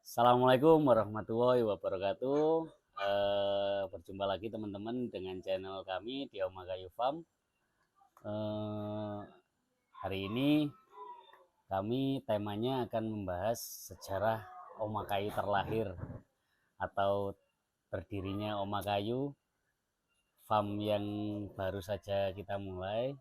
Assalamualaikum warahmatullahi wabarakatuh. Berjumpa lagi teman-teman dengan channel kami di Oma Kayu Farm. Eh, Hari ini kami temanya akan membahas sejarah Oma Kayu terlahir atau berdirinya Oma Kayu Farm yang baru saja kita mulai.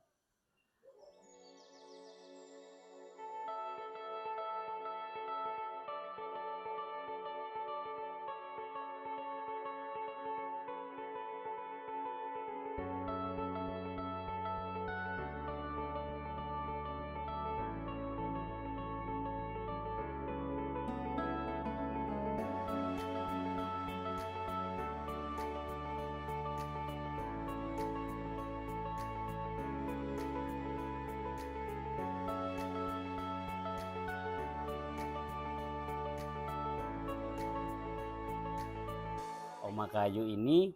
Oma Kayu ini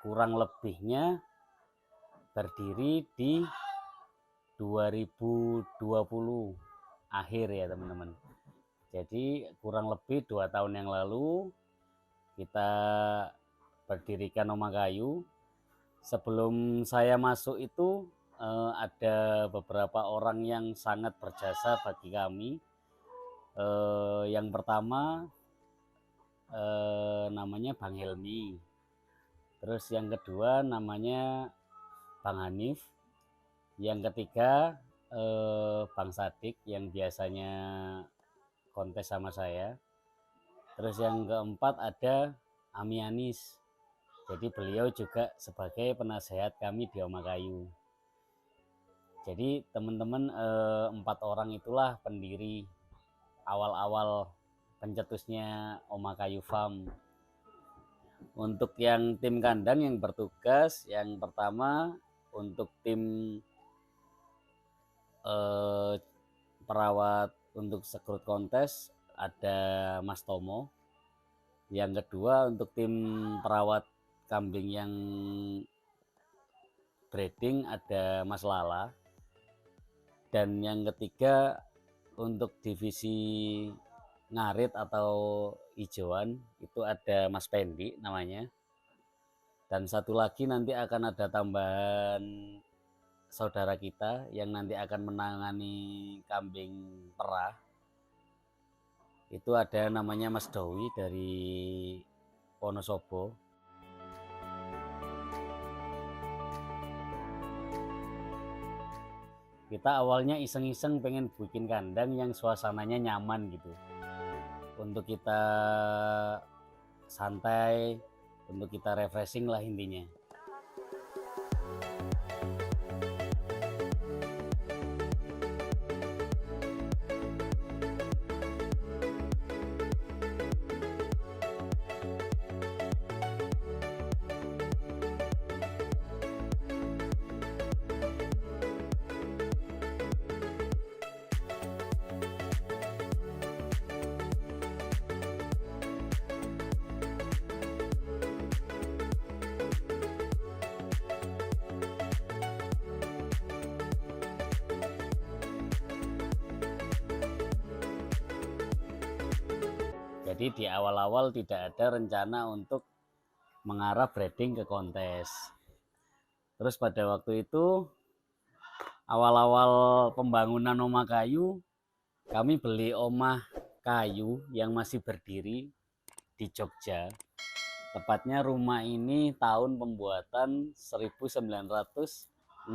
kurang lebihnya berdiri di 2020 akhir ya teman-teman. Jadi kurang lebih 2 tahun yang lalu kita berdirikan Oma Kayu. Sebelum saya masuk itu ada beberapa orang yang sangat berjasa bagi kami. Yang pertama namanya Bang Helmi. Terus yang kedua namanya Bang Hanif. Yang ketiga Bang Sadik yang biasanya kontes sama saya. Terus yang keempat ada Ami Anis. Jadi beliau juga sebagai penasehat kami di Oma Kayu. Jadi teman-teman 4 orang itulah pendiri awal-awal pencetusnya Oma Kayu Farm. Untuk yang tim kandang yang bertugas, yang pertama untuk tim perawat untuk sekrut kontes ada Mas Tomo. Yang kedua untuk tim perawat kambing yang breeding ada Mas Lala. Dan yang ketiga untuk divisi ngarit atau hijauan itu ada Mas Pendi namanya. Dan satu lagi nanti akan ada tambahan saudara kita yang nanti akan menangani kambing perah. Itu ada namanya Mas Dowi dari Wonosobo. Kita awalnya iseng-iseng pengen bikin kandang yang suasananya nyaman gitu. Untuk kita santai, untuk kita refreshing lah intinya. Jadi di awal-awal tidak ada rencana untuk mengarah breeding ke kontes. Terus pada waktu itu awal-awal pembangunan Oma Kayu, kami beli Oma Kayu yang masih berdiri di Jogja. Tepatnya rumah ini tahun pembuatan 1964.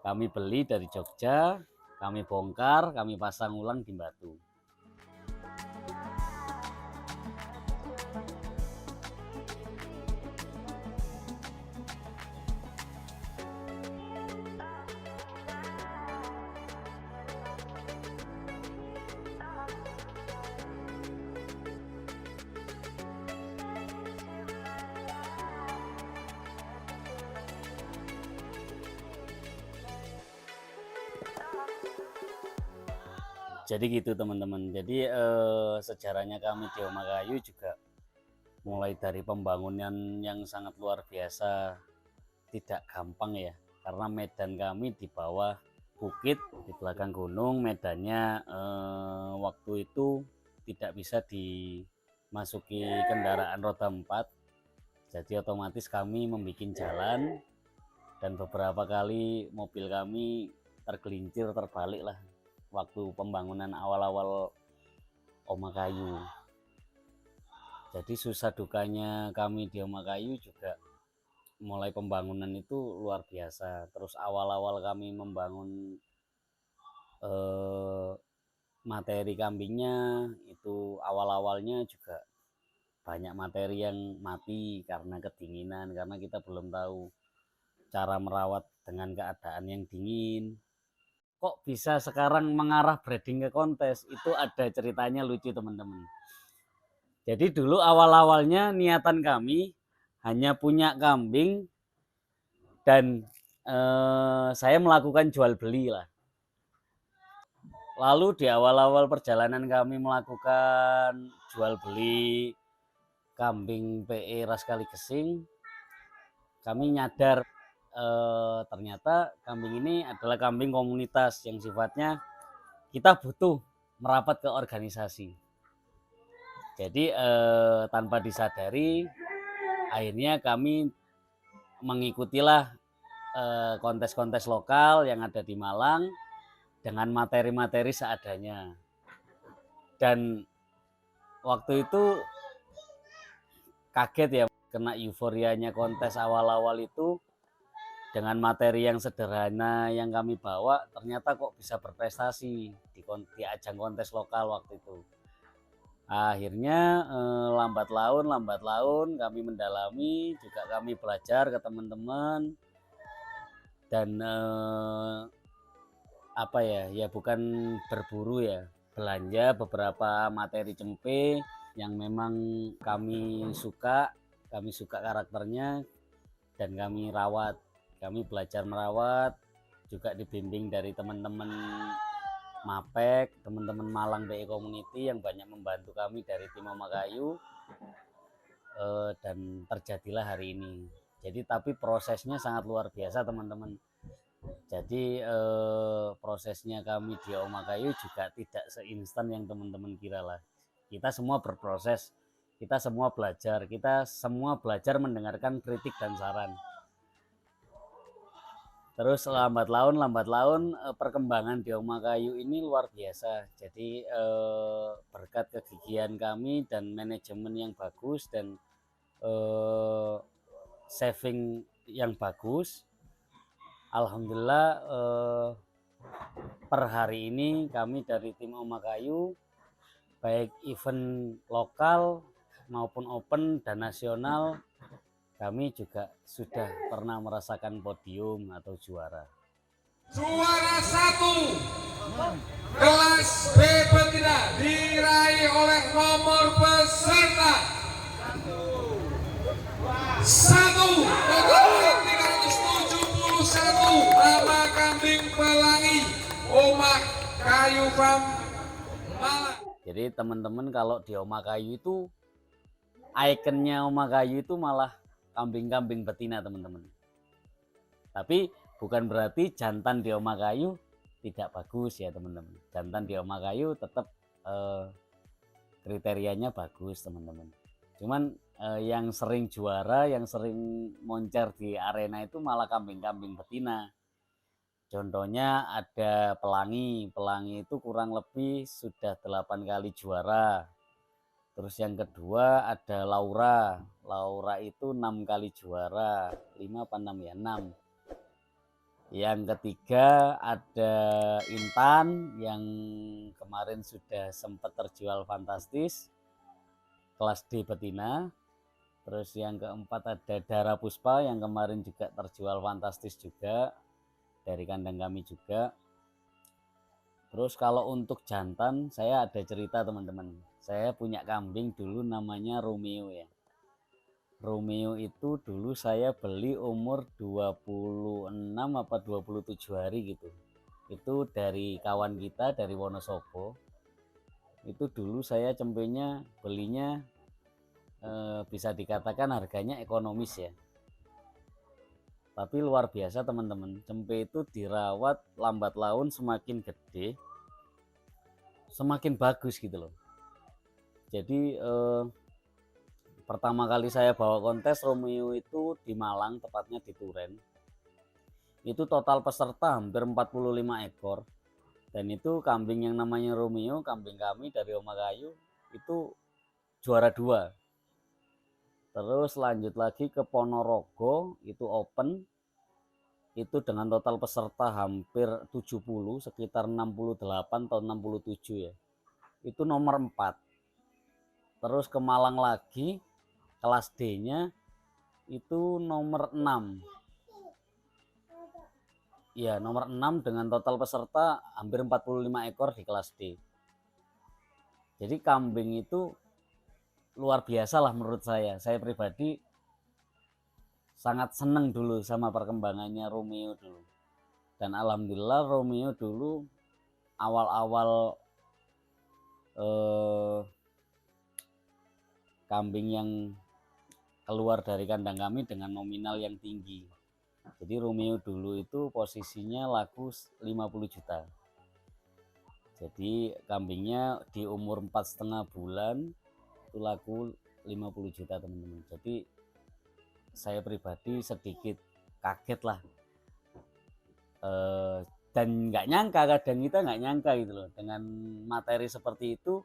Kami beli dari Jogja, kami bongkar, kami pasang ulang di Batu. Jadi gitu teman-teman. Jadi sejarahnya kami di Oma Kayu juga mulai dari pembangunan yang sangat luar biasa, tidak gampang ya, karena medan kami di bawah bukit, di belakang gunung. Medannya waktu itu tidak bisa dimasuki kendaraan roda 4, jadi otomatis kami membuat jalan, dan beberapa kali mobil kami tergelincir, terbalik lah waktu pembangunan awal-awal Oma Kayu. Jadi susah dukanya kami di Oma Kayu juga mulai pembangunan itu luar biasa. Terus awal-awal kami membangun materi kambingnya itu, awal-awalnya juga banyak materi yang mati karena kedinginan, karena kita belum tahu cara merawat dengan keadaan yang dingin. Kok bisa sekarang mengarah breeding ke kontes? Itu ada ceritanya lucu teman-teman. Jadi dulu awal-awalnya niatan kami hanya punya kambing dan saya melakukan jual beli lah. Lalu di awal-awal perjalanan kami melakukan jual beli kambing PE ras Kaligesing, kami nyadar ternyata kambing ini adalah kambing komunitas yang sifatnya kita butuh merapat ke organisasi. Jadi tanpa disadari akhirnya kami mengikutilah kontes-kontes lokal yang ada di Malang dengan materi-materi seadanya. Dan waktu itu kaget ya, kena euforianya kontes awal-awal itu. Dengan materi yang sederhana yang kami bawa, ternyata kok bisa berprestasi di ajang kontes lokal waktu itu. Akhirnya lambat laun kami mendalami, juga kami belajar ke teman-teman, dan apa ya bukan berburu ya, belanja beberapa materi cempe yang memang kami suka karakternya, dan kami rawat. Kami belajar merawat, juga dibimbing dari teman-teman Mapek, teman-teman Malang BE Community yang banyak membantu kami dari tim Oma Kayu, dan terjadilah hari ini. Jadi tapi prosesnya sangat luar biasa teman-teman. Jadi prosesnya kami di Oma Kayu juga tidak seinstan yang teman-teman kira lah. Kita semua berproses, kita semua belajar mendengarkan kritik dan saran. Terus lambat laun perkembangan di Oma Kayu ini luar biasa. Jadi berkat kegigihan kami dan manajemen yang bagus dan saving yang bagus, alhamdulillah per hari ini kami dari tim Oma Kayu, baik event lokal maupun open dan nasional, kami juga sudah pernah merasakan podium atau juara. Juara 1 kelas B betina diraih oleh nomor peserta 1 371, nama kambing pelangi Oma Kayu Farm Malang. Jadi teman-teman kalau di Oma Kayu itu ikonnya Oma Kayu itu malah kambing-kambing betina teman-teman. Tapi bukan berarti jantan di Oma Kayu tidak bagus ya teman-teman. Jantan di Oma Kayu tetap kriterianya bagus teman-teman. Cuman yang sering juara, yang sering moncer di arena itu malah kambing-kambing betina. Contohnya ada Pelangi itu kurang lebih sudah 8 kali juara. Terus yang kedua ada Laura itu 6 kali juara, 5 apa 6 ya, 6. Yang ketiga ada Intan yang kemarin sudah sempat terjual fantastis, kelas D betina. Terus yang keempat ada Dara Puspa yang kemarin juga terjual fantastis juga, dari kandang kami juga. Terus kalau untuk jantan, saya ada cerita teman-teman. Saya punya kambing dulu namanya Romeo ya. Romeo itu dulu saya beli umur 26 apa 27 hari gitu. Itu dari kawan kita dari Wonosobo. Itu dulu saya cempenya belinya bisa dikatakan harganya ekonomis ya. Tapi luar biasa teman-teman, cempe itu dirawat lambat laun semakin gede, semakin bagus gitu loh. Jadi pertama kali saya bawa kontes Romeo itu di Malang, tepatnya di Turen. Itu total peserta hampir 45 ekor. Dan itu kambing yang namanya Romeo, kambing kami dari Oma Kayu, itu juara 2. Terus lanjut lagi ke Ponorogo, itu open, itu dengan total peserta hampir 70, sekitar 68 atau 67 ya. Itu nomor 4. Terus ke Malang lagi, kelas D-nya itu nomor 6. Ya, nomor 6 dengan total peserta hampir 45 ekor di kelas D. Jadi kambing itu luar biasa lah menurut saya. Saya pribadi sangat seneng dulu sama perkembangannya Romeo dulu. Dan alhamdulillah Romeo dulu awal-awal kambing yang keluar dari kandang kami dengan nominal yang tinggi. Jadi Romeo dulu itu posisinya laku 50 juta. Jadi kambingnya di umur 4,5 bulan itu laku 50 juta teman-teman. Jadi saya pribadi sedikit kaget lah, dan nggak nyangka, kadang kita nggak nyangka gitu loh, dengan materi seperti itu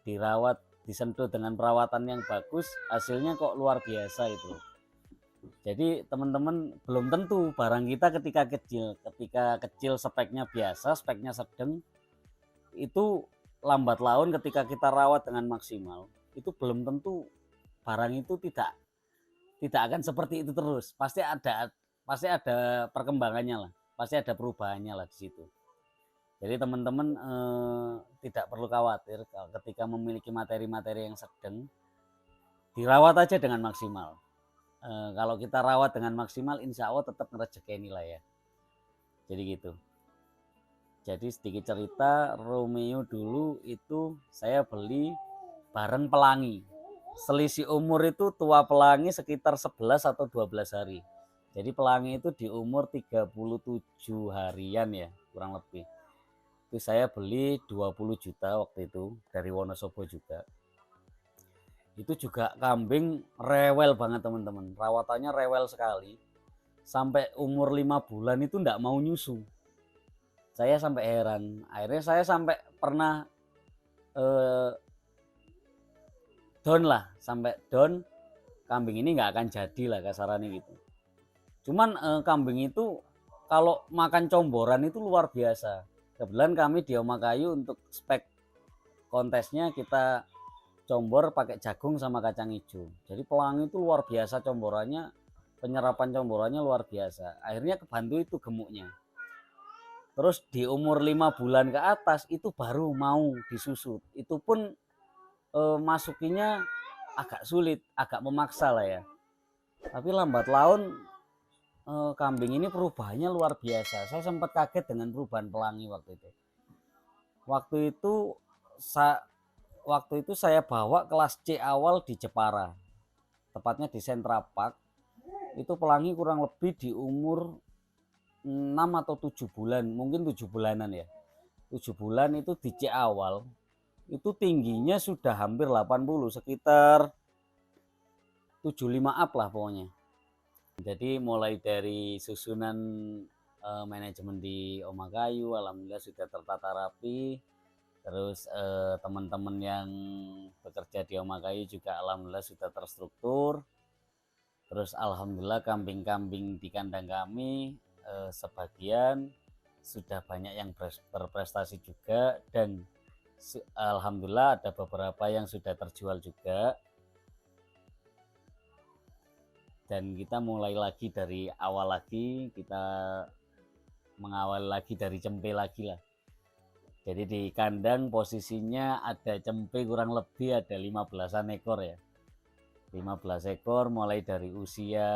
dirawat, disentuh dengan perawatan yang bagus, hasilnya kok luar biasa itu. Jadi teman-teman, belum tentu barang kita ketika kecil speknya biasa, speknya sedang, itu lambat laun ketika kita rawat dengan maksimal, itu belum tentu barang itu tidak akan seperti itu terus. Pasti ada perkembangannya lah, pasti ada perubahannya lah di situ. Jadi teman-teman tidak perlu khawatir ketika memiliki materi-materi yang sedang, dirawat aja dengan maksimal. Kalau kita rawat dengan maksimal, insya Allah tetap ngerejekeni lah ya. Jadi gitu. Jadi sedikit cerita, Romeo dulu itu saya beli bareng Pelangi. Selisih umur itu tua Pelangi sekitar 11 atau 12 hari. Jadi Pelangi itu di umur 37 harian ya, kurang lebih. Itu saya beli 20 juta waktu itu dari Wonosobo juga. Itu juga kambing rewel banget teman-teman, rawatannya rewel sekali. Sampai umur 5 bulan itu enggak mau nyusu. Saya sampai heran. Akhirnya saya sampai pernah down lah, sampai down, kambing ini nggak akan jadi lah kasarannya gitu. Cuman kambing itu kalau makan comboran itu luar biasa. Kebetulan kami di Oma Kayu untuk spek kontesnya kita combor pakai jagung sama kacang hijau. Jadi Pelangi itu luar biasa comborannya, penyerapan comborannya luar biasa. Akhirnya kebantu itu gemuknya. Terus di umur 5 bulan ke atas itu baru mau disusut. Itu pun masukinya agak sulit, agak memaksa lah ya. Tapi lambat laun kambing ini perubahannya luar biasa. Saya sempat kaget dengan perubahan Pelangi waktu itu. Waktu itu saya bawa kelas C awal di Jepara, tepatnya di Sentra Park. Itu Pelangi kurang lebih di umur 6 atau 7 bulan, mungkin 7 bulanan ya. 7 bulan itu di C awal, itu tingginya sudah hampir 80, sekitar 75 up lah pokoknya. Jadi mulai dari susunan manajemen di Oma Kayu, alhamdulillah sudah tertata rapi. Terus teman-teman yang bekerja di Oma Kayu juga alhamdulillah sudah terstruktur. Terus alhamdulillah kambing-kambing di kandang kami sebagian sudah banyak yang berprestasi juga, dan alhamdulillah ada beberapa yang sudah terjual juga. Dan kita mulai lagi dari awal lagi, kita mengawal lagi dari cempe lagi lah. Jadi di kandang posisinya ada cempe kurang lebih ada 15-an ekor ya. 15 ekor mulai dari usia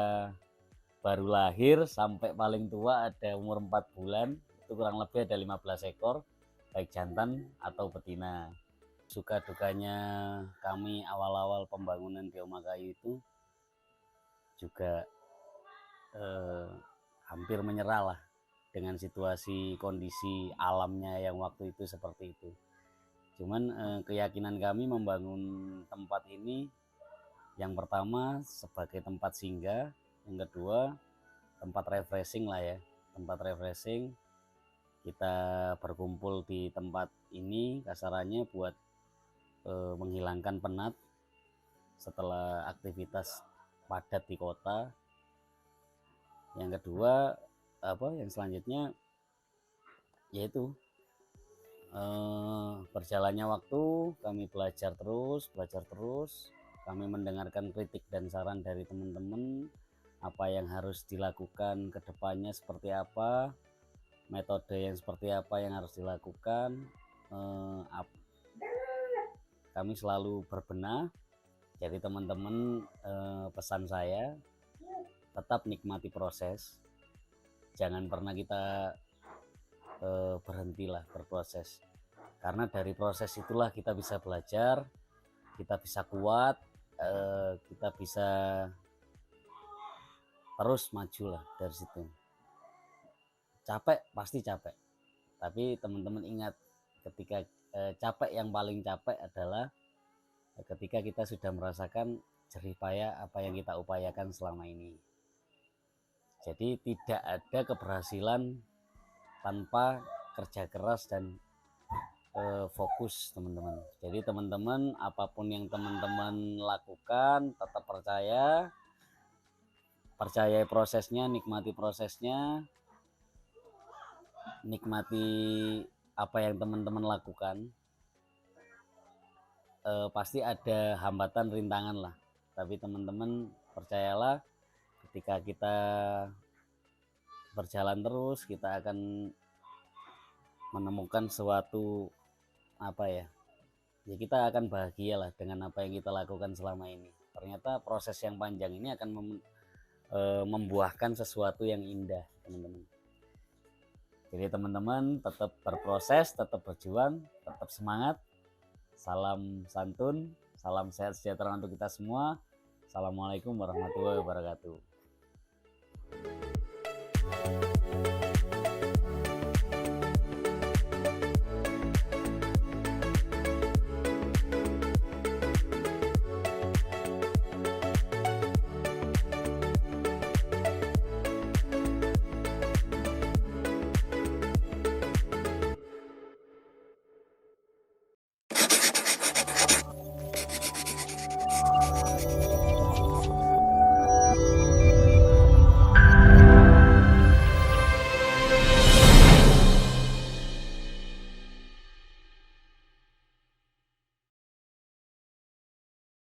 baru lahir sampai paling tua ada umur 4 bulan, itu kurang lebih ada 15 ekor, baik jantan atau betina. Suka dukanya kami awal-awal pembangunan di Oma Kayu itu juga hampir menyerah lah dengan situasi kondisi alamnya yang waktu itu seperti itu. Cuman keyakinan kami membangun tempat ini, yang pertama sebagai tempat singgah, yang kedua tempat refreshing lah ya, tempat refreshing. Kita berkumpul di tempat ini kasarannya buat menghilangkan penat setelah aktivitas padat di kota. Yang kedua yang selanjutnya yaitu berjalannya waktu, kami belajar terus, kami mendengarkan kritik dan saran dari teman-teman, apa yang harus dilakukan ke depannya seperti apa, metode yang seperti apa yang harus dilakukan. Kami selalu berbenah. Jadi teman-teman, pesan saya tetap nikmati proses, jangan pernah kita berhentilah berproses, karena dari proses itulah kita bisa belajar, kita bisa kuat, kita bisa terus maju lah dari situ. Capek pasti capek, tapi teman-teman ingat, ketika capek yang paling capek adalah ketika kita sudah merasakan jerih payah apa yang kita upayakan selama ini. Jadi tidak ada keberhasilan tanpa kerja keras dan fokus teman-teman. Jadi teman-teman, apapun yang teman-teman lakukan, tetap percayai prosesnya, nikmati apa yang teman-teman lakukan. Pasti ada hambatan, rintangan lah, tapi teman-teman percayalah, ketika kita berjalan terus, kita akan menemukan suatu ya kita akan bahagia lah dengan apa yang kita lakukan selama ini. Ternyata proses yang panjang ini akan membuahkan sesuatu yang indah teman-teman. Jadi teman-teman tetap berproses, tetap berjuang, tetap semangat. Salam santun, salam sehat sejahtera untuk kita semua. Assalamualaikum warahmatullahi wabarakatuh.